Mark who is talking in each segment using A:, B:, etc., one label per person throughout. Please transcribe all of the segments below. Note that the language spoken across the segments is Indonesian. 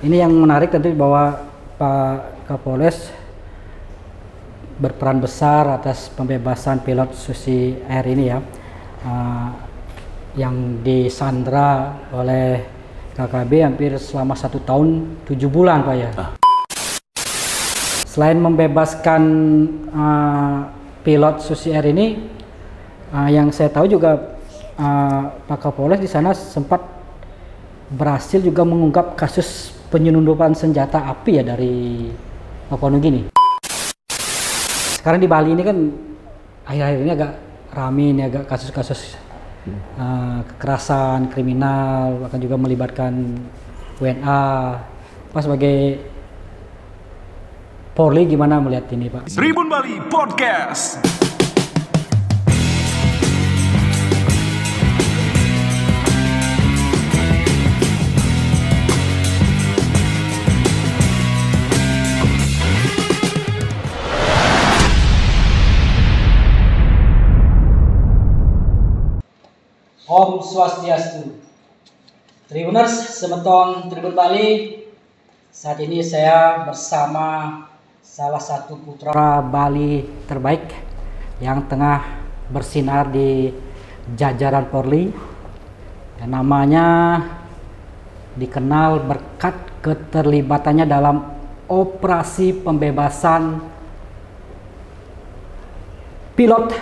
A: ini yang menarik tentu bahwa Pak Kapolres berperan besar atas pembebasan pilot Susi Air ini ya, yang disandra oleh KKB hampir selama 1 tahun 7 bulan Pak ya. Selain membebaskan pilot Susi Air ini, yang saya tahu juga Pak Kapolres di sana sempat berhasil juga mengungkap kasus penyelundupan senjata api ya dari Papua Nugini. Sekarang di Bali ini kan akhir-akhir ini agak rame ini, agak kasus-kasus kekerasan, kriminal, bahkan juga melibatkan WNA. Pak sebagai Polri gimana melihat ini Pak?
B: Tribun Bali Podcast.
A: Om Swastiastu. Tribuners semeton Tribun Bali. Saat ini saya bersama salah satu putra Bali terbaik yang tengah bersinar di jajaran Polri. Dan namanya dikenal berkat keterlibatannya dalam operasi pembebasan pilot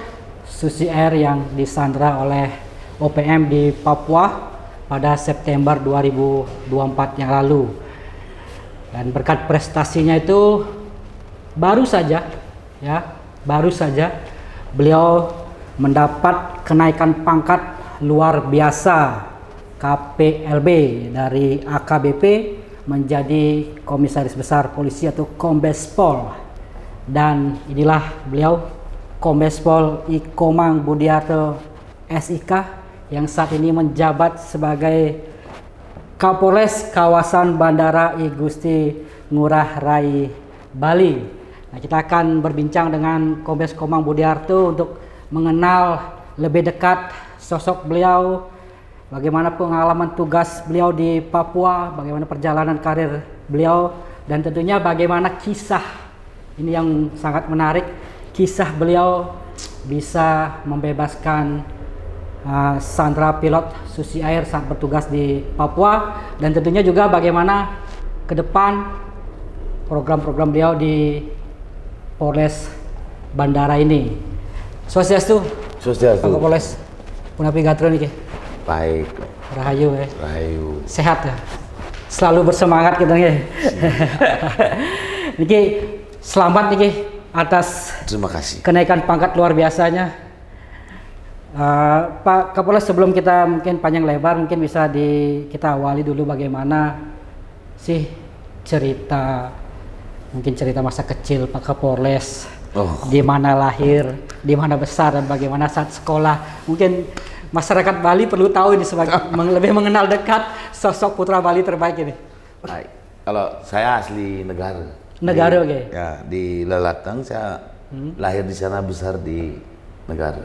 A: Susi Air yang disandra oleh OPM di Papua pada September 2024 yang lalu. Dan berkat prestasinya itu baru saja beliau mendapat kenaikan pangkat luar biasa KPLB dari AKBP menjadi Komisaris Besar Polisi atau Kombes Pol. Dan inilah beliau, Kombes Pol I Komang Budiarto SIK, yang saat ini menjabat sebagai Kapolres kawasan Bandara I Gusti Ngurah Rai Bali. Nah, kita akan berbincang dengan Kombes Komang Budiarto untuk mengenal lebih dekat sosok beliau, bagaimana pengalaman tugas beliau di Papua, bagaimana perjalanan karir beliau, dan tentunya bagaimana kisah ini yang sangat menarik, kisah beliau bisa membebaskan sandra pilot Susi Air saat bertugas di Papua, dan tentunya juga bagaimana ke depan program-program beliau di Polres Bandara ini. Swastiastu.
C: Swastiastu.
A: Pak Kapolres. Punapi gatro niki.
C: Baik.
A: Rahayu ya.
C: Rahayu.
A: Sehat ya. Selalu bersemangat kita nih. Niki selamat niki atas
C: Terima kasih.
A: kenaikan pangkat luar biasanya. Pak Kapolres, sebelum kita mungkin panjang lebar, mungkin bisa kita awali dulu bagaimana sih cerita masa kecil Pak Kapolres, di mana lahir, di mana besar, dan bagaimana saat sekolah. Mungkin masyarakat Bali perlu tahu ini sebagai lebih mengenal dekat sosok putra Bali terbaik ini.
C: Baik. Kalau saya asli Negara.
A: Oke.
C: Ya, di Lelatang saya lahir di sana, besar di Negara.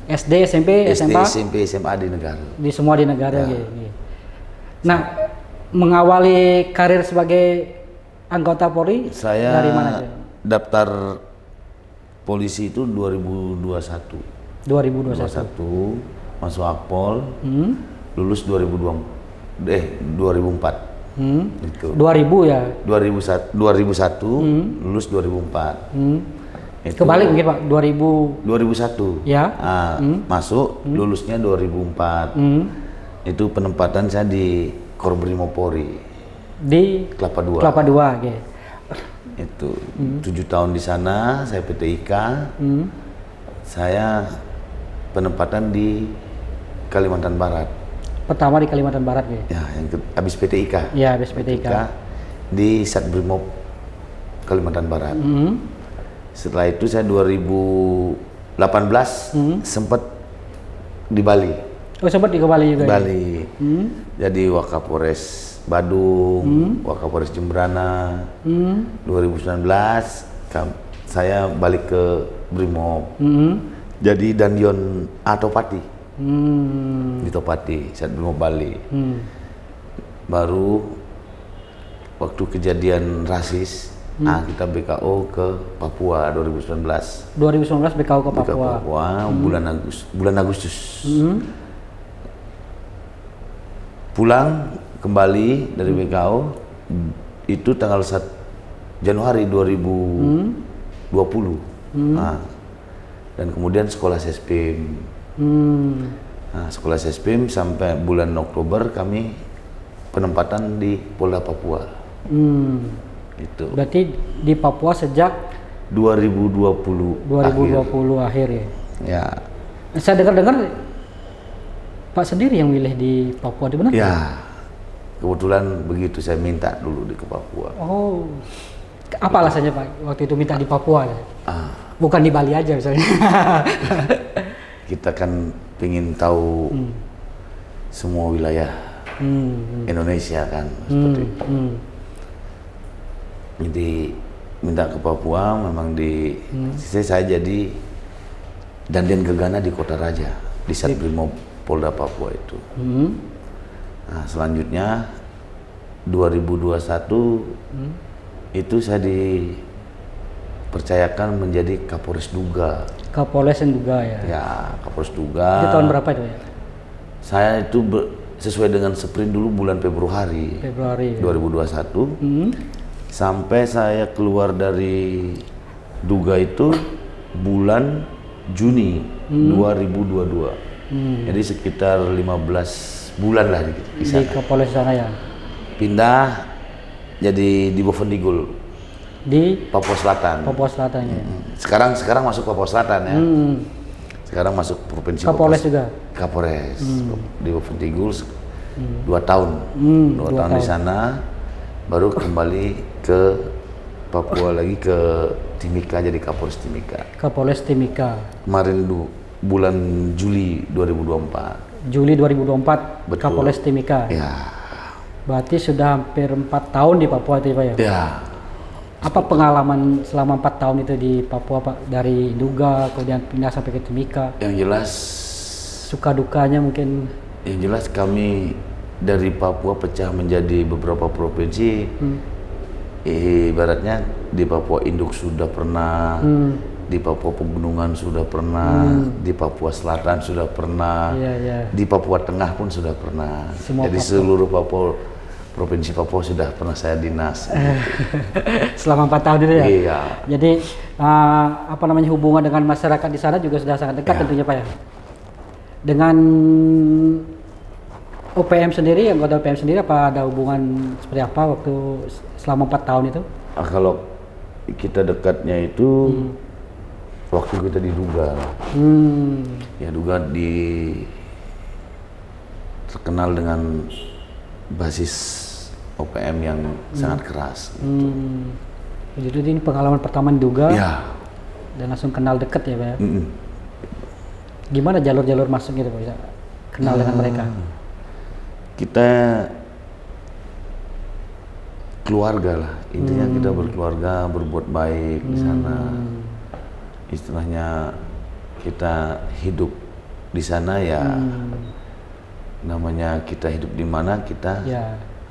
A: SD, SMP, SMA?
C: SMP, SMA di Negara.
A: Semua di Negara
C: ya.
A: Gitu. Nah, mengawali karir sebagai anggota Polri
C: saya
A: dari mana aja?
C: Daftar polisi itu 2021. 2021 masuk Akpol. Lulus 2004. Itu.
A: 2000 ya?
C: 2001 lulus 2004. Itu,
A: kebalik mungkin Pak,
C: 2001
A: ya.
C: Masuk, lulusnya 2004. Itu penempatan saya di Korbrimopori
A: di
C: Kelapa Dua.
A: Okay.
C: Itu 7 tahun di sana, saya PTIK. Saya penempatan di Kalimantan Barat.
A: Pertama di Kalimantan Barat ya?
C: Ya, yang habis PTIK.
A: Ya, habis PTIK.
C: Di Satbrimob Kalimantan Barat. Setelah itu saya 2018 sempat di Bali.
A: Oh, sempat di Bali juga.
C: Bali. Jadi Wakapolres Badung, Wakapolres Jembrana. 2019 saya balik ke Brimob. Jadi Dandion Atopati. Di Topati, saat Brimob Bali. Baru waktu kejadian rasis, kita BKO ke Papua 2019.
A: 2019 BKO ke Papua.
C: Bulan Agustus. Pulang kembali dari BKO itu tanggal 1 Januari 2020. Nah, dan kemudian sekolah Sespim. Nah, sekolah Sespim sampai bulan Oktober kami penempatan di Polda Papua. Gitu.
A: Berarti di Papua sejak
C: 2020
A: akhir ya.
C: Ya.
A: Saya dengar Pak sendiri yang milih di Papua, di benar?
C: Ya. Kebetulan begitu saya minta dulu ke Papua.
A: Oh. Apa alasannya Pak waktu itu minta di Papua? Bukan di Bali aja misalnya.
C: Kita kan ingin tahu semua wilayah Indonesia kan seperti itu. Jadi minta ke Papua, memang saya jadi Danjen Gegana di Kota Raja di Satbrimob Polda Papua itu. Nah, selanjutnya 2021 itu saya dipercayakan menjadi Kapolres Duga.
A: Kapolres Duga ya.
C: Ya, Kapolres Duga.
A: Itu tahun berapa itu ya?
C: Saya itu sesuai dengan sprint dulu bulan Februari 2021. Sampai saya keluar dari Duga itu bulan Juni 2022. Jadi sekitar 15 bulan lah di sana.
A: Di Kapolres sana ya.
C: Pindah jadi di Bovendigul
A: di
C: Papua Selatan.
A: Papua Selatan ya.
C: Sekarang masuk Papua Selatan ya. Sekarang masuk provinsi
A: Kapolres juga.
C: Kapolres di Bovendigul 2 tahun. 2 tahun di sana, baru kembali ke Papua lagi ke Timika jadi Kapolres Timika.
A: Kapolres Timika.
C: Kemarin bulan Juli 2024.
A: Juli 2024.
C: Betul.
A: Kapolres Timika.
C: Ya.
A: Berarti sudah hampir 4 tahun di Papua itu Pak ya?
C: Ya.
A: Apa pengalaman selama 4 tahun itu di Papua Pak? Dari Duga kemudian pindah sampai ke Timika.
C: Yang jelas
A: Suka dukanya mungkin.
C: Yang jelas kami dari Papua pecah menjadi beberapa provinsi. Ibaratnya di Papua Induk sudah pernah, di Papua Pegunungan sudah pernah, di Papua Selatan sudah pernah, di Papua Tengah pun sudah pernah.
A: Semua
C: jadi
A: Papua.
C: seluruh provinsi Papua sudah pernah saya dinas.
A: Selama 4 tahun itu ya?
C: Iya.
A: Jadi hubungan dengan masyarakat di sana juga sudah sangat dekat tentunya Pak ya? Dengan OPM sendiri, anggota OPM sendiri apa ada hubungan seperti apa waktu selama 4 tahun itu?
C: Kalau kita dekatnya itu waktu kita di Duga. Ya Duga terkenal dengan basis OPM yang sangat keras.
A: Jadi ini pengalaman pertama di Duga.
C: Ya.
A: Dan langsung kenal dekat ya Pak ya? Gimana jalur-jalur masuk gitu Pak? Bisa kenal dengan mereka?
C: Kita keluarga lah, intinya kita berkeluarga, berbuat baik di sana. Istilahnya kita hidup di sana ya, namanya kita hidup di mana kita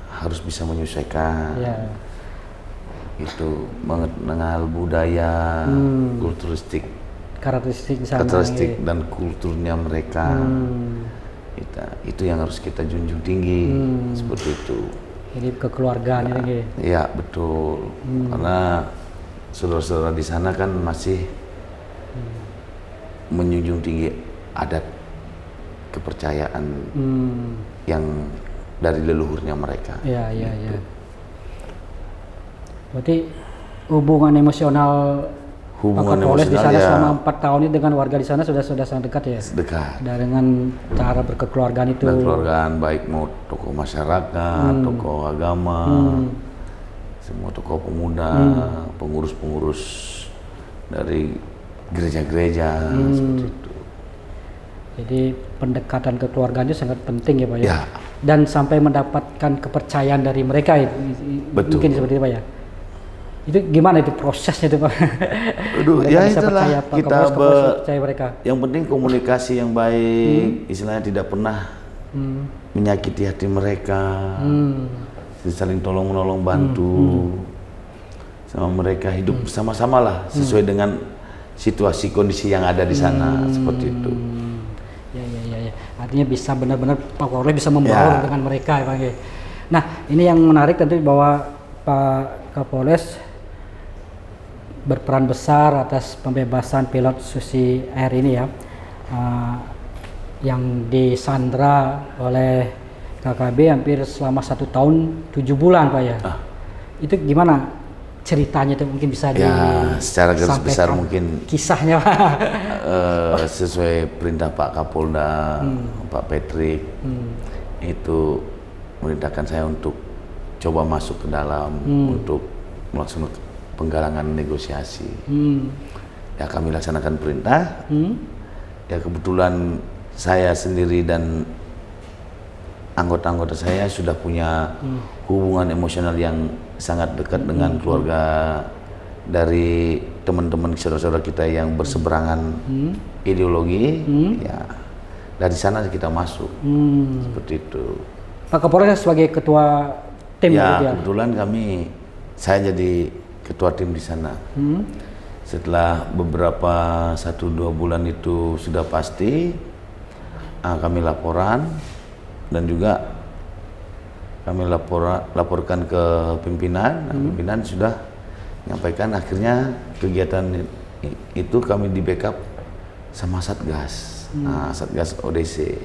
C: harus bisa menyesuaikan. Itu mengenal budaya, karakteristik di sana, dan kulturnya mereka. Itu yang harus kita junjung tinggi, seperti itu.
A: Jadi kekeluargaan ini.
C: Iya betul, karena saudara-saudara di sana kan masih menjunjung tinggi adat kepercayaan yang dari leluhurnya mereka.
A: Iya. Berarti hubungan emosional Kapolres di sana selama 4 tahun ini dengan warga di sana sudah sangat dekat ya?
C: Dekat.
A: Dan dengan cara berkekeluargaan itu.
C: Dan keluargaan baik mau tokoh masyarakat, tokoh agama, semua tokoh pemuda, pengurus-pengurus dari gereja-gereja seperti itu.
A: Jadi pendekatan kekeluargaan itu sangat penting ya Pak ya?
C: Ya.
A: Dan sampai mendapatkan kepercayaan dari mereka itu.
C: Betul.
A: Mungkin seperti itu Pak ya? Itu gimana itu prosesnya itu Pak?
C: Aduh, ya itulah kita
A: percaya mereka.
C: Yang penting komunikasi yang baik, istilahnya tidak pernah menyakiti hati mereka. saling tolong menolong, bantu sama mereka, hidup bersama-sama lah sesuai dengan situasi kondisi yang ada di sana, seperti itu.
A: Ya. Artinya bisa benar-benar Pak Kapolres bisa membaur dengan mereka, ya Pak. Nah, ini yang menarik tentu bahwa Pak Kapolres berperan besar atas pembebasan pilot Susi Air ini ya, yang disandra oleh KKB hampir selama 1 tahun 7 bulan Pak ya. Itu gimana ceritanya, itu mungkin bisa
C: secara garis besar mungkin
A: kisahnya Pak.
C: Sesuai perintah Pak Kapolda, Pak Patrick, itu merintahkan saya untuk coba masuk ke dalam untuk melaksanakan penggalangan negosiasi. Ya kami laksanakan perintah. Ya kebetulan saya sendiri dan anggota-anggota saya sudah punya hubungan emosional yang sangat dekat dengan keluarga dari teman-teman saudara-saudara kita yang berseberangan ideologi. Ya dari sana kita masuk, seperti itu.
A: Pak Kapolres sebagai ketua tim
C: ya,
A: ya?
C: Kebetulan saya jadi ketua tim di sana. Setelah beberapa 1-2 bulan itu sudah pasti, kami laporan dan juga kami laporkan ke pimpinan. Pimpinan sudah menyampaikan, akhirnya kegiatan itu kami di backup sama Satgas, Satgas ODC,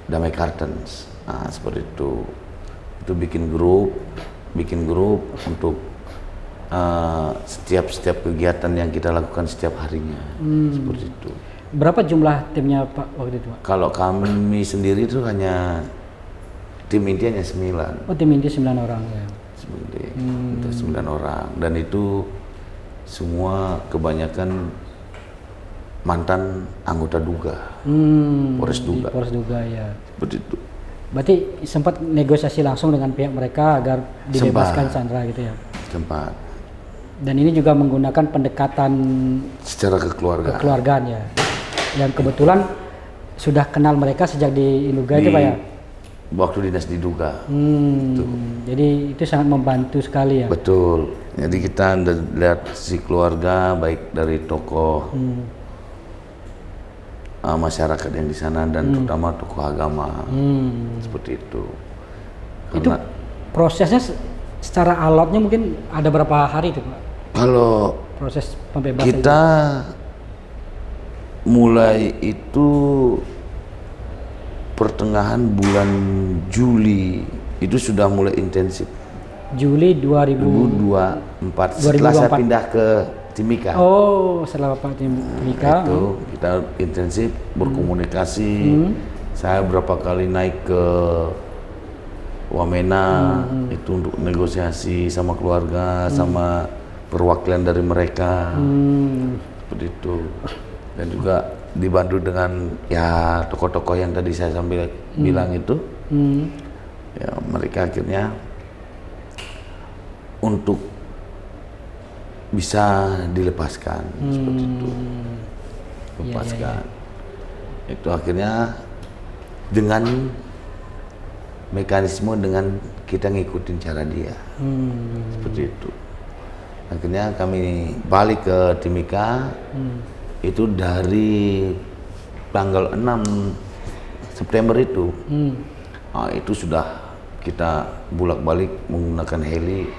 C: Damai Kartens, seperti itu. Itu bikin grup untuk setiap kegiatan yang kita lakukan setiap harinya, seperti itu.
A: Berapa jumlah timnya Pak waktu itu Pak?
C: Kalau kami sendiri itu hanya tim inti hanya 9.
A: Oh, tim inti 9 orang ya.
C: Seperti itu, 9 orang, dan itu semua kebanyakan mantan anggota Duga, Polres Duga.
A: Polres Duga ya.
C: Seperti itu.
A: Berarti sempat negosiasi langsung dengan pihak mereka agar dibebaskan Sandra gitu ya?
C: Sempat.
A: Dan ini juga menggunakan pendekatan
C: secara kekeluargaan
A: ya, yang kebetulan sudah kenal mereka sejak di Induga itu Pak ya?
C: Waktu dinas di Duga.
A: Jadi itu sangat membantu sekali ya?
C: Betul. Jadi kita lihat si keluarga, baik dari tokoh masyarakat yang di sana dan terutama tokoh agama, seperti itu.
A: Itu prosesnya secara alatnya mungkin ada berapa hari itu Pak?
C: Kalau
A: Proses pembebasan
C: kita mulai itu pertengahan bulan Juli itu sudah mulai intensif.
A: Juli
C: 2024. Setelah saya pindah ke Timika.
A: Oh, setelah Bapak Timika.
C: Itu kita intensif berkomunikasi. Saya berapa kali naik ke Wamena itu untuk negosiasi sama keluarga, sama perwakilan dari mereka, seperti itu. Dan juga dibantu dengan ya tokoh-tokoh yang tadi saya sambil bilang itu. Ya mereka akhirnya untuk bisa dilepaskan, seperti itu. Lepaskan. Itu akhirnya dengan mekanisme dengan kita ngikutin cara dia, seperti itu. Akhirnya kami balik ke Timika, itu dari tanggal 6 September itu, itu sudah kita bolak-balik menggunakan heli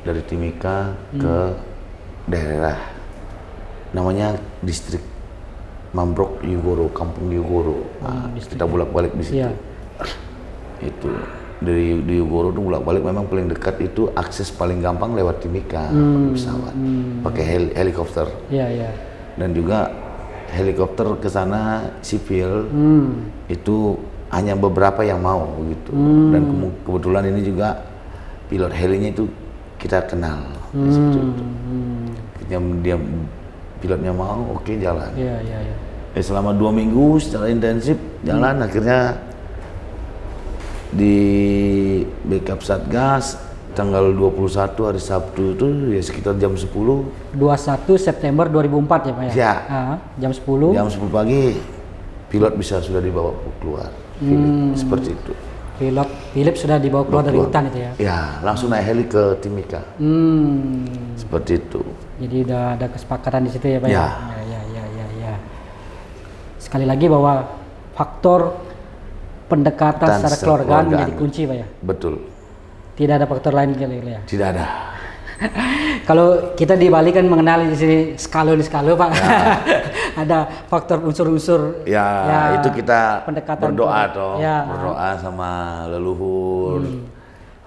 C: dari Timika ke daerah namanya distrik Mambrok Yugoro, Kampung Yugoro. Kita bolak-balik di situ. Itu di Yugoro itu bolak-balik, memang paling dekat itu akses paling gampang lewat Timika, pakai pesawat, pakai helikopter. Dan juga helikopter ke sana sipil itu hanya beberapa yang mau begitu. Dan kebetulan ini juga pilot helinya itu kita kenal, seperti itu. Dia pilotnya mau, oke, jalan. Selama 2 minggu secara intensif jalan, akhirnya di backup Satgas tanggal 21 hari Sabtu itu ya sekitar jam 10.
A: 21 September 2004 ya Pak ya?
C: Ya.
A: Jam 10.
C: Jam 10 pagi pilot sudah dibawa keluar. Seperti itu.
A: pilot Philip sudah dibawa keluar dari hutan itu ya.
C: Ya, langsung naik heli ke Timika. Seperti itu.
A: Jadi udah ada kesepakatan di situ ya Pak
C: Ya.
A: Ya. Sekali lagi bahwa faktor pendekatan
C: Dan
A: secara keluargaan
C: kekeluargaan.
A: menjadi kunci Pak ya.
C: Betul.
A: Tidak ada faktor lain kali ya.
C: Tidak ada.
A: Kalau kita di Bali kan mengenal di sini skalo Pak.
C: Ya.
A: Ada faktor unsur-unsur
C: Ya, itu kita
A: pendekatan
C: berdoa toh,
A: ya.
C: berdoa sama leluhur,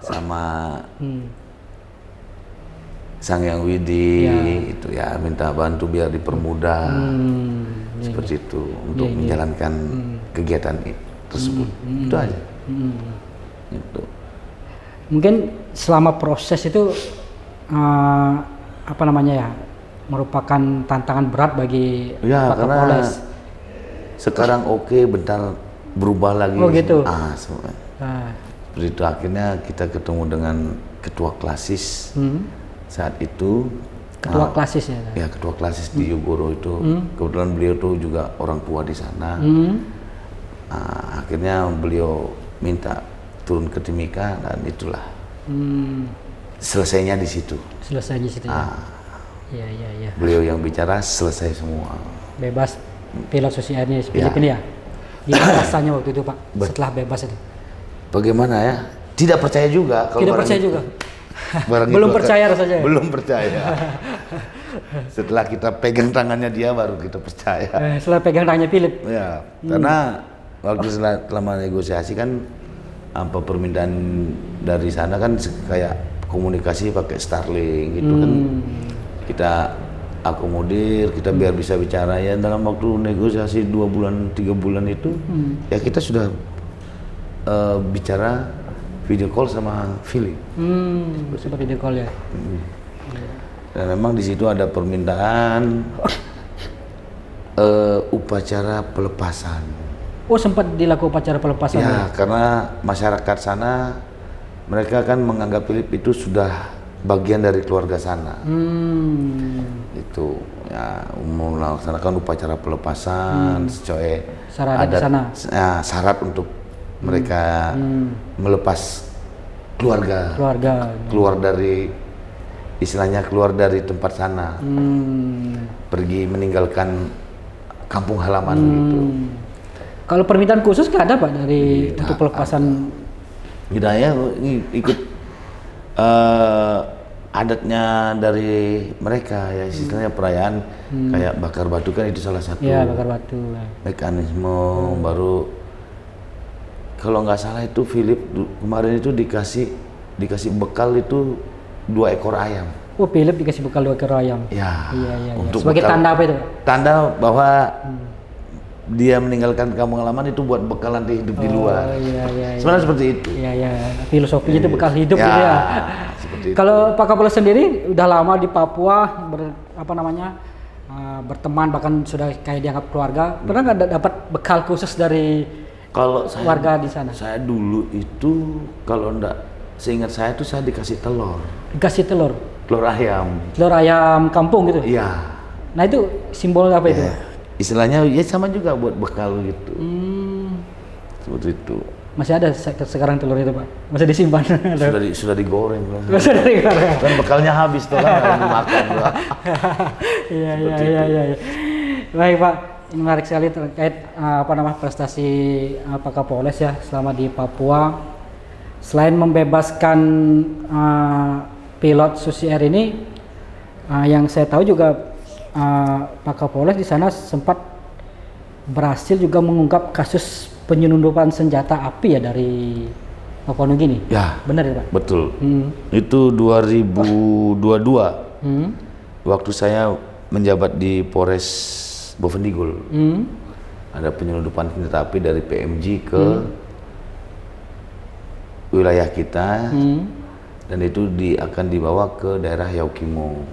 C: sama Sang Yang Widi, itu ya minta bantu biar dipermudah, seperti itu untuk menjalankan kegiatan tersebut. Itu aja. Itu.
A: Mungkin selama proses itu apa namanya ya, merupakan tantangan berat bagi
C: Ya,
A: Pak
C: karena
A: Kapolres.
C: sekarang berbentar berubah lagi.
A: Oh, gitu.
C: Semua.
A: Ah,
C: Seperti itu akhirnya kita ketemu dengan ketua klasis saat itu.
A: ketua klasis ya.
C: Ya, ketua klasis di Yogoro itu. Kebetulan beliau tuh juga orang tua di sana. Akhirnya beliau minta turun ke Timika dan itulah. Selesainya di situ.
A: Selesai di situ ya. Iya.
C: Beliau yang bicara, selesai semua.
A: Bebas pilot Susi Airnya Philip ini ya. Gimana rasanya waktu itu Pak setelah bebas itu?
C: Bagaimana ya? Tidak percaya juga. Kalau
A: Tidak
C: barang
A: percaya
C: itu.
A: juga.
C: Barang
A: Belum
C: itu
A: percaya rasanya ya?
C: Belum percaya. Setelah kita pegang tangannya dia baru kita percaya.
A: Setelah pegang tangannya Philip.
C: Ya, karena waktu selama negosiasi kan apa permintaan dari sana kan kayak komunikasi pakai Starlink gitu kan. Kita akomodir, kita biar bisa bicara ya dalam waktu negosiasi 2 bulan 3 bulan itu ya kita sudah bicara video call sama Philip.
A: Seperti video call ya.
C: Dan memang di situ ada permintaan upacara pelepasan.
A: Oh, sempat dilakukan upacara pelepasan.
C: Ya, karena masyarakat sana mereka kan menganggap Philip itu sudah bagian dari keluarga sana. Itu ya melaksanakan upacara pelepasan sesuai
A: Syarat di sana.
C: Ya, syarat untuk mereka melepas keluarga keluar dari istilahnya keluar dari tempat sana, pergi meninggalkan kampung halaman gitu.
A: Kalau permintaan khusus nggak ada Pak dari untuk pelepasan?
C: Budaya ini ikut adatnya dari mereka ya, istilahnya perayaan kayak bakar batu kan itu salah satu.
A: Ya, bakar batu.
C: Mekanisme baru. Kalau nggak salah itu Philip kemarin itu dikasih bekal itu 2 ekor ayam.
A: Oh, Philip dikasih bekal 2 ekor ayam.
C: Ya.
A: Iya.
C: Untuk
A: Sebagai
C: bekal,
A: tanda apa itu?
C: tanda bahwa dia meninggalkan kampung halaman itu buat bekal nanti hidup di luar.
A: Iya.
C: Sebenarnya seperti itu.
A: Iya. Filosofinya itu bekal hidup
C: Ya,
A: gitu ya.
C: seperti itu.
A: Kalau Pak Kapolres sendiri udah lama di Papua berteman bahkan sudah kayak dianggap keluarga. Pernah nggak dapat bekal khusus dari
C: Kalau
A: warga di sana?
C: Saya dulu itu kalau enggak seingat saya itu saya dikasih telur.
A: Dikasih telur
C: Ayam.
A: telur ayam kampung gitu.
C: Iya.
A: Nah, itu simbol apa itu?
C: Ya. Istilahnya ya sama juga buat bekal gitu. Seperti itu.
A: Masih ada sekarang telur itu Pak? Masih disimpan?
C: Sudah digoreng.
A: Sudah digoreng.
C: Kan bekalnya habis tuh kan makan.
A: Iya. Baik Pak, ini menarik sekali terkait prestasi Pak Kapolres ya selama di Papua. Selain membebaskan pilot Susi Air ini, yang saya tahu juga Pak Kapolres di sana sempat berhasil juga mengungkap kasus penyelundupan senjata api ya dari Papua Nugini.
C: Ya.
A: Benar ya Pak?
C: Betul. Itu 2022. Waktu saya menjabat di Polres Bovendigul. Ada penyelundupan senjata api dari PMG ke wilayah kita. Dan itu akan dibawa ke daerah Yaukimo.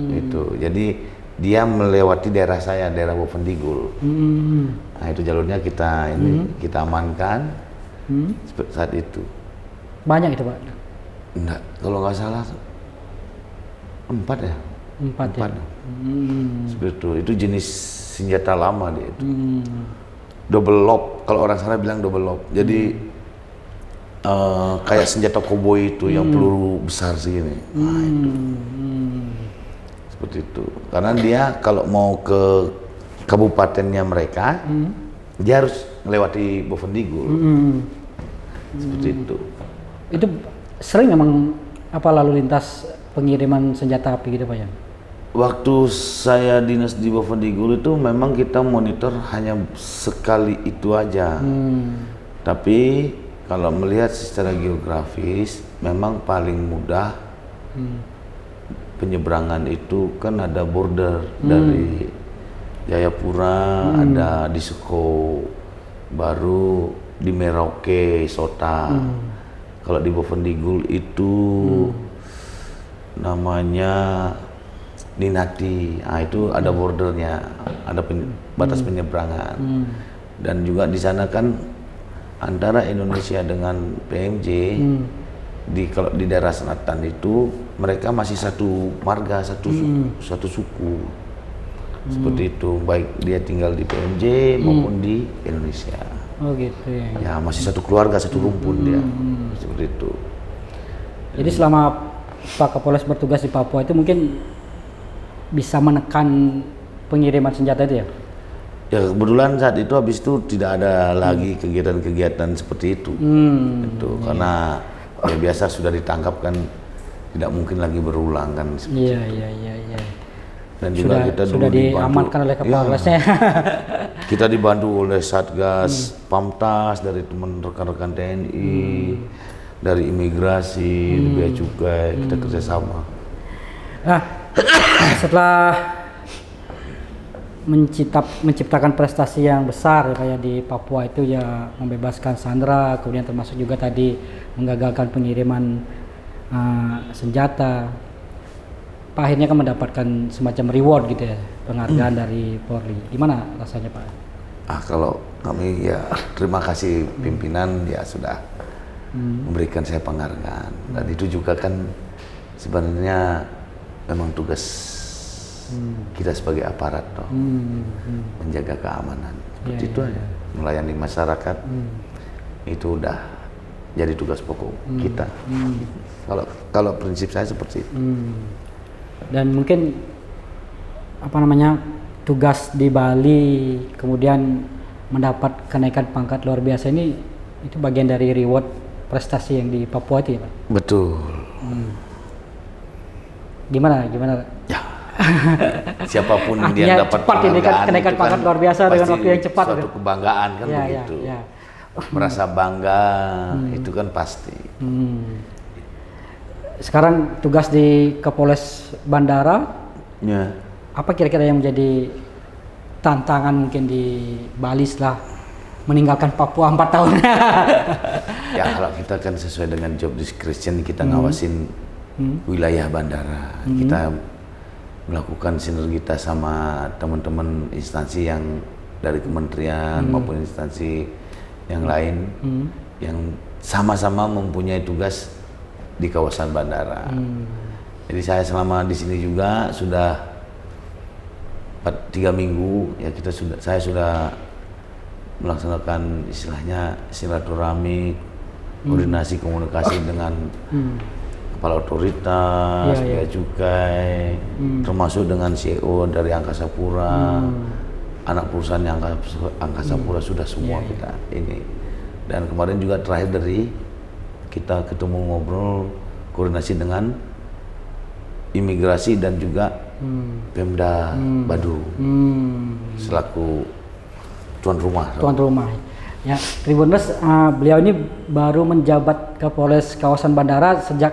C: Itu. Jadi dia melewati daerah saya, daerah Bovendigul. Nah, itu jalurnya kita amankan saat itu.
A: Banyak itu Pak?
C: Enggak, kalau nggak salah 4 ya.
A: 4 ya.
C: Seperti itu jenis senjata lama dia itu. Double lob, kalau orang sana bilang double lob. Jadi kayak senjata koboi itu yang peluru besar segini. Nah, itu. Seperti itu. Karena dia kalau mau ke kabupatennya mereka, dia harus melewati Bovendigul. Seperti itu.
A: Itu sering memang lalu lintas pengiriman senjata api gitu Pak ya?
C: Waktu saya dinas di Bovendigul itu memang kita monitor hanya sekali itu aja. Tapi kalau melihat secara geografis memang paling mudah penyeberangan itu kan ada border dari Jayapura, ada di Seko, baru di Merauke, Sota. Kalau di Bovendigul itu namanya Ninati, itu ada bordernya, ada batas penyeberangan. Dan juga di sana kan antara Indonesia dengan PMJ, kalau di daerah selatan itu mereka masih satu marga, satu suku. Seperti itu, baik dia tinggal di PMJ maupun di Indonesia.
A: Oh gitu ya.
C: Ya masih satu keluarga, satu rumpun dia. Seperti itu.
A: Jadi selama Pak Kapolres bertugas di Papua itu mungkin bisa menekan pengiriman senjata itu ya?
C: Ya kebetulan saat itu habis itu tidak ada lagi kegiatan-kegiatan seperti itu. Karena ya biasa sudah ditangkap kan tidak mungkin lagi berulang kan.
A: Iya.
C: Dan juga kita
A: sudah diamankan oleh Kapolresnya.
C: Kita dibantu oleh Satgas Pamtas dari teman rekan-rekan TNI, dari imigrasi, bea cukai, kita kerjasama.
A: Nah, setelah menciptakan prestasi yang besar kayak di Papua itu ya, membebaskan sandera, kemudian termasuk juga tadi menggagalkan pengiriman senjata, Pak akhirnya kan mendapatkan semacam reward gitu ya, penghargaan dari Polri. Gimana rasanya Pak?
C: Kalau kami ya terima kasih pimpinan ya sudah memberikan saya penghargaan. Dan itu juga kan sebenarnya memang tugas kita sebagai aparat toh, menjaga keamanan. Seperti itu aja. Melayani masyarakat itu udah jadi tugas pokok kita. Kalau prinsip saya seperti itu.
A: Dan mungkin tugas di Bali kemudian mendapat kenaikan pangkat luar biasa ini itu bagian dari reward prestasi yang di Papua itu ya Pak?
C: Betul.
A: Gimana?
C: Ya. Siapapun
A: Artinya
C: yang dapat
A: cepat ini kan
C: penghargaan
A: kenaikan
C: itu
A: pangkat
C: kan
A: luar biasa dengan waktu yang cepat.
C: Suatu kebanggaan kan begitu.
A: Ya.
C: Merasa bangga itu kan pasti.
A: Sekarang tugas di Kapolres Bandara.
C: Ya.
A: Apa kira-kira yang menjadi tantangan mungkin di Bali setelah meninggalkan Papua 4 tahun?
C: Ya kalau kita kan sesuai dengan job description kita ngawasin wilayah bandara. Kita melakukan sinergitas sama teman-teman instansi yang dari kementerian maupun instansi yang lain yang sama-sama mempunyai tugas di kawasan bandara. Jadi saya selama di sini juga sudah 3 minggu ya saya sudah melaksanakan istilahnya silaturahmi, koordinasi komunikasi dengan kepala otoritas, bea cukai, termasuk dengan CEO dari Angkasa Pura, anak perusahaan yang Angkasa Pura sudah semua kita ini. Dan kemarin juga terakhir dari kita ketemu ngobrol koordinasi dengan imigrasi dan juga Pemda Badung selaku tuan rumah. Ya, Tribuners, beliau ini baru menjabat Kapolres kawasan bandara sejak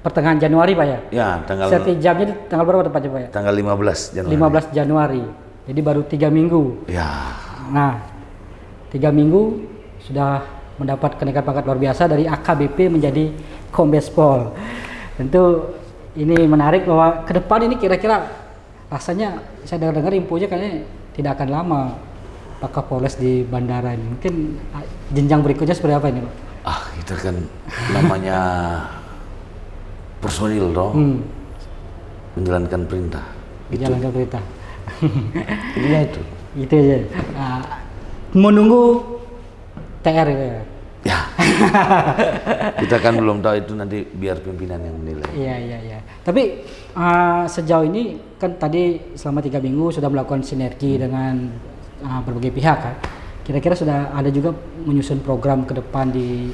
C: pertengahan Januari Pak ya? Ya, setijabnya tanggal berapa Pak ya? Tanggal 15 Januari.
A: 15 Januari. Jadi baru 3 minggu.
C: Ya.
A: Nah, 3 minggu sudah mendapat kenaikan pangkat luar biasa dari AKBP menjadi Kombes Pol. Tentu ini menarik bahwa ke depan ini kira-kira rasanya saya dengar infonya kayaknya tidak akan lama Pak Kapolres di bandara ini. Mungkin jenjang berikutnya seperti apa ini Pak?
C: Kita kan namanya personil dong, menjalankan perintah.
A: Menjalankan perintah.
C: Intinya itu.
A: Itu aja. Menunggu TR ya.
C: Ya, kita kan belum tahu itu, nanti biar pimpinan yang menilai.
A: Iya. Tapi sejauh ini kan tadi selama 3 minggu sudah melakukan sinergi dengan berbagai pihak kan. Kira-kira sudah ada juga menyusun program ke depan di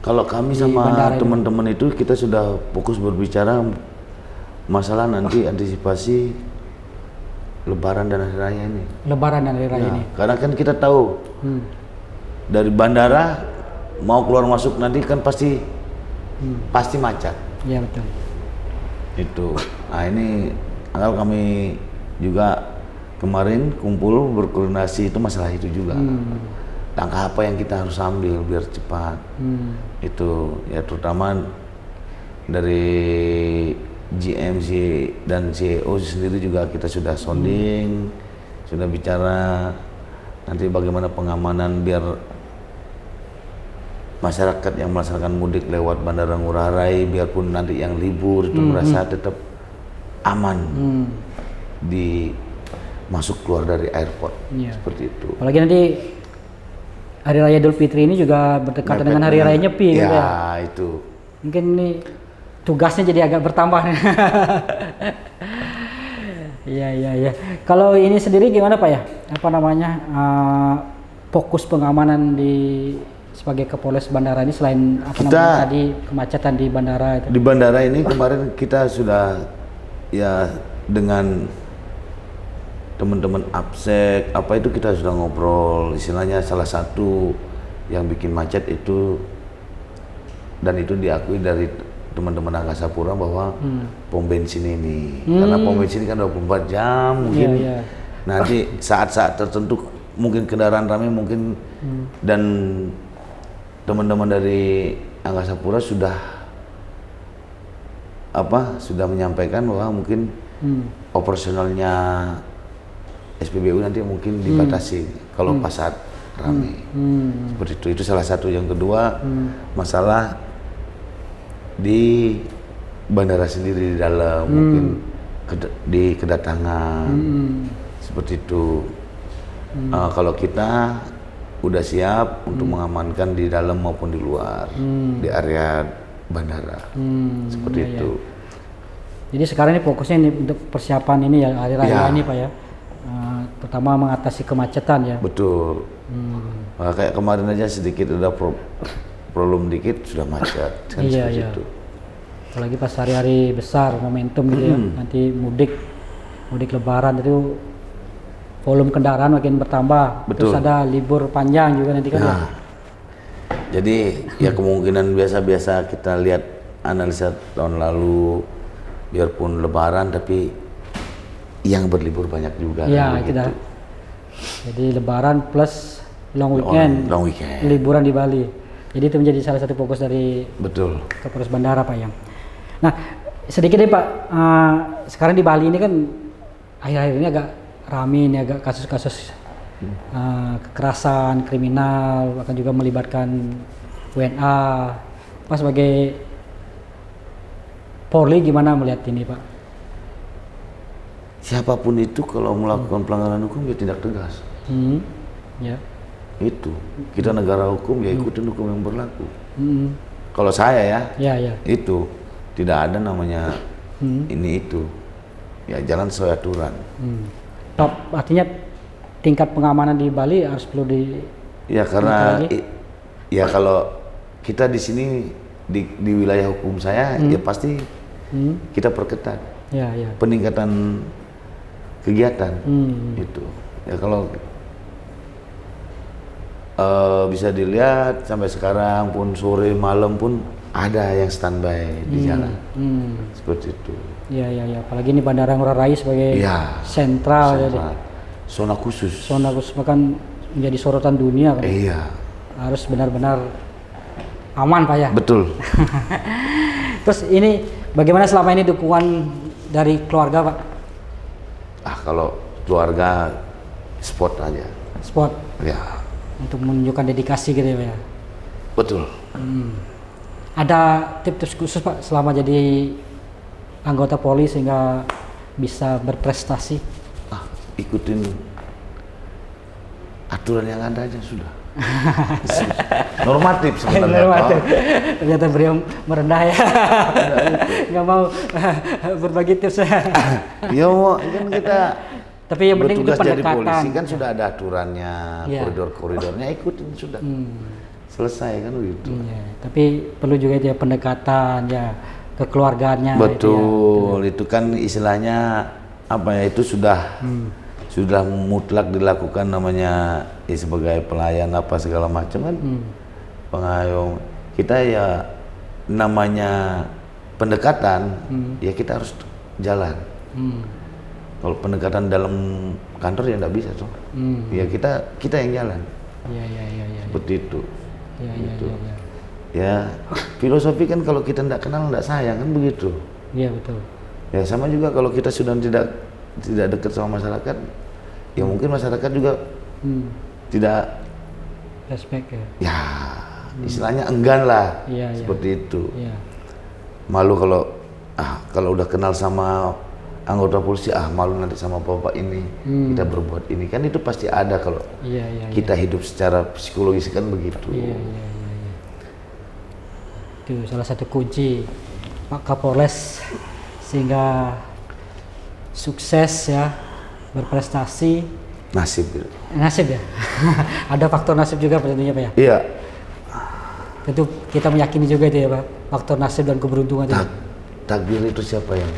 C: Kalau kami
A: di
C: sama
A: bandara ini.
C: teman-teman itu kita sudah fokus berbicara masalah nanti antisipasi Lebaran dan Hari Raya ini.
A: Lebaran dan Hari Raya ini.
C: Karena kan kita tahu dari bandara mau keluar masuk nanti kan pasti macet.
A: Iya betul.
C: Itu. Nah ini kalau kami juga kemarin kumpul berkoordinasi itu masalah itu juga. Langkah apa yang kita harus ambil biar cepat. Itu ya terutama dari GMC dan CEO sendiri juga kita sudah sounding, sudah bicara nanti bagaimana pengamanan biar masyarakat yang melaksanakan mudik lewat Bandara Ngurah Rai biarpun nanti yang libur itu merasa tetap aman di masuk keluar dari airport.
A: Iya.
C: Seperti itu.
A: Apalagi nanti Hari Raya Idul Fitri ini juga berdekatan dengan Hari Raya Nyepi
C: ya,
A: gitu ya.
C: itu.
A: Mungkin ini tugasnya jadi agak bertambah. Iya. Kalau ini sendiri gimana Pak ya? Apa namanya fokus pengamanan di sebagai Kapolres Bandara ini selain namanya tadi kemacetan di bandara itu?
C: Di bandara ini kemarin kita sudah ya dengan teman-teman APSEK apa itu kita sudah ngobrol, istilahnya salah satu yang bikin macet itu dan itu diakui dari teman-teman Angkasa Pura bahwa pom bensin ini karena pom bensin kan 24 jam mungkin nanti saat-saat tertentu mungkin kendaraan ramai mungkin dan teman-teman dari Angkasa Pura sudah menyampaikan bahwa mungkin operasionalnya SPBU nanti mungkin dibatasi kalau pas saat ramai. Seperti itu salah satu. Yang kedua masalah di bandara sendiri di dalam mungkin di kedatangan seperti itu. Kalau kita udah siap untuk mengamankan di dalam maupun di luar di area bandara seperti itu.
A: Jadi sekarang ini fokusnya ini untuk persiapan ini ya Hari Raya ini Pak ya. Pertama mengatasi kemacetan ya.
C: Betul. Kayak kemarin aja sedikit ada problem dikit sudah macet kan seperti itu.
A: Apalagi pas hari-hari besar momentum gitu ya. Nanti mudik Lebaran itu volume kendaraan makin bertambah.
C: Betul.
A: Terus ada libur panjang juga nanti kan ya.
C: Jadi ya kemungkinan biasa-biasa kita lihat analisa tahun lalu biarpun Lebaran tapi yang berlibur banyak juga.
A: Iya, itu dah. Jadi Lebaran plus long weekend. Liburan di Bali. Jadi itu menjadi salah satu fokus dari Kapolres Bandara Pak ya. Nah, sedikit deh Pak, sekarang di Bali ini kan akhir-akhir ini agak rame nih, agak kasus-kasus kekerasan, kriminal, bahkan juga melibatkan WNA. Pak sebagai Polri gimana melihat ini Pak?
C: Siapapun itu kalau melakukan pelanggaran hukum ya tindak tegas.
A: Ya.
C: Itu kita negara hukum ya ikutin hukum yang berlaku. Kalau saya ya, itu tidak ada namanya ini itu ya jalan sesuai aturan.
A: Top artinya tingkat pengamanan di Bali harus perlu di.
C: Ya karena ya kalau kita di sini di wilayah hukum saya ya pasti kita perketat.
A: Ya.
C: Peningkatan kegiatan itu ya kalau bisa dilihat sampai sekarang pun sore malam pun ada yang standby di jalan seperti itu.
A: Iya. Apalagi ini Bandara Ngurah Rai sebagai sentral.
C: Zona khusus
A: bahkan menjadi sorotan dunia kan.
C: Iya.
A: Harus benar-benar aman Pak ya.
C: Betul.
A: Terus ini bagaimana selama ini dukungan dari keluarga Pak?
C: Kalau keluarga sport aja.
A: Sport.
C: Ya.
A: Untuk menunjukkan dedikasi gitu ya Pak ya.
C: Betul.
A: Ada tips-tips khusus Pak selama jadi anggota Polri sehingga bisa berprestasi?
C: Ikutin aturan yang ada aja sudah. Normatif sebenarnya.
A: Normatif.
C: Pak.
A: Ternyata beliau merendah ya. Nggak mau berbagi tips.
C: Ya kan kita
A: Tapi yang penting itu
C: bertugas jadi
A: pendekatan.
C: polisi kan sudah ada aturannya,
A: Iya.
C: koridor-koridornya ikutin sudah. Selesai kan begitu.
A: Iya, tapi perlu juga dia pendekatan ya kekeluargaannya.
C: Betul, itu kan istilahnya apa ya, itu sudah mutlak dilakukan namanya ya, sebagai pelayan apa segala macam kan. Pengayom kita ya namanya pendekatan ya kita harus jalan. Kalau pendekatan dalam kantor ya nggak bisa tuh. Ya kita yang jalan.
A: Iya.
C: Seperti itu.
A: Iya.
C: Gitu. Ya filosofi kan kalau kita tidak kenal tidak sayang kan begitu.
A: Iya betul.
C: Ya sama juga kalau kita sudah tidak dekat sama masyarakat, ya mungkin masyarakat juga tidak
A: Respect ya.
C: ya istilahnya enggan lah
A: Iya.
C: seperti itu.
A: Iya.
C: Malu kalau udah kenal sama anggota polisi malu nanti sama bapak ini kita berbuat ini kan itu pasti ada kalau
A: Iya.
C: kita hidup secara psikologis kan begitu.
A: Iya. Itu salah satu kunci Pak Kapolres sehingga sukses ya, berprestasi.
C: Nasib.
A: Nasib ya. Ada faktor nasib juga tentunya Pak ya.
C: Iya.
A: Tentu kita meyakini juga itu ya Pak, faktor nasib dan keberuntungan itu.
C: Takdir itu siapa yang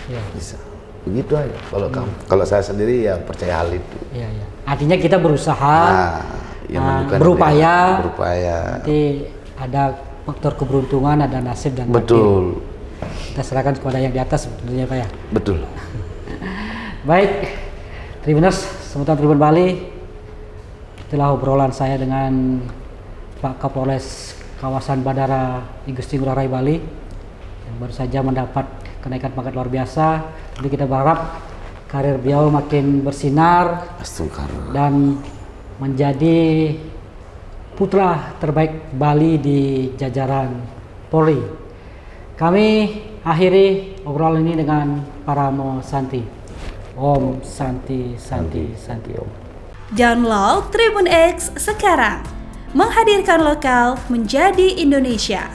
A: Iya.
C: bisa? Begitu aja. Kalau saya sendiri ya percaya hal itu.
A: Iya. Artinya kita berusaha,
C: yang menunjukkan
A: berupaya.
C: Berupaya.
A: Nanti ada faktor keberuntungan, ada nasib dan
C: Betul.
A: takdir. Kita serahkan kepada yang di atas sebetulnya Pak ya.
C: Betul.
A: Baik, Tribuners, semutan Tribun Bali. Itulah obrolan saya dengan Pak Kapolres kawasan Bandara I Gusti Ngurah Rai Bali yang baru saja mendapat kenaikan pangkat luar biasa. Jadi kita berharap karir beliau makin bersinar
C: Astagfirullah.
A: dan menjadi putra terbaik Bali di jajaran Polri. Kami akhiri obrolan ini dengan Paramo Santi. Om Santi Santi Santi Om.
D: Download Tribun X sekarang. Menghadirkan lokal menjadi Indonesia.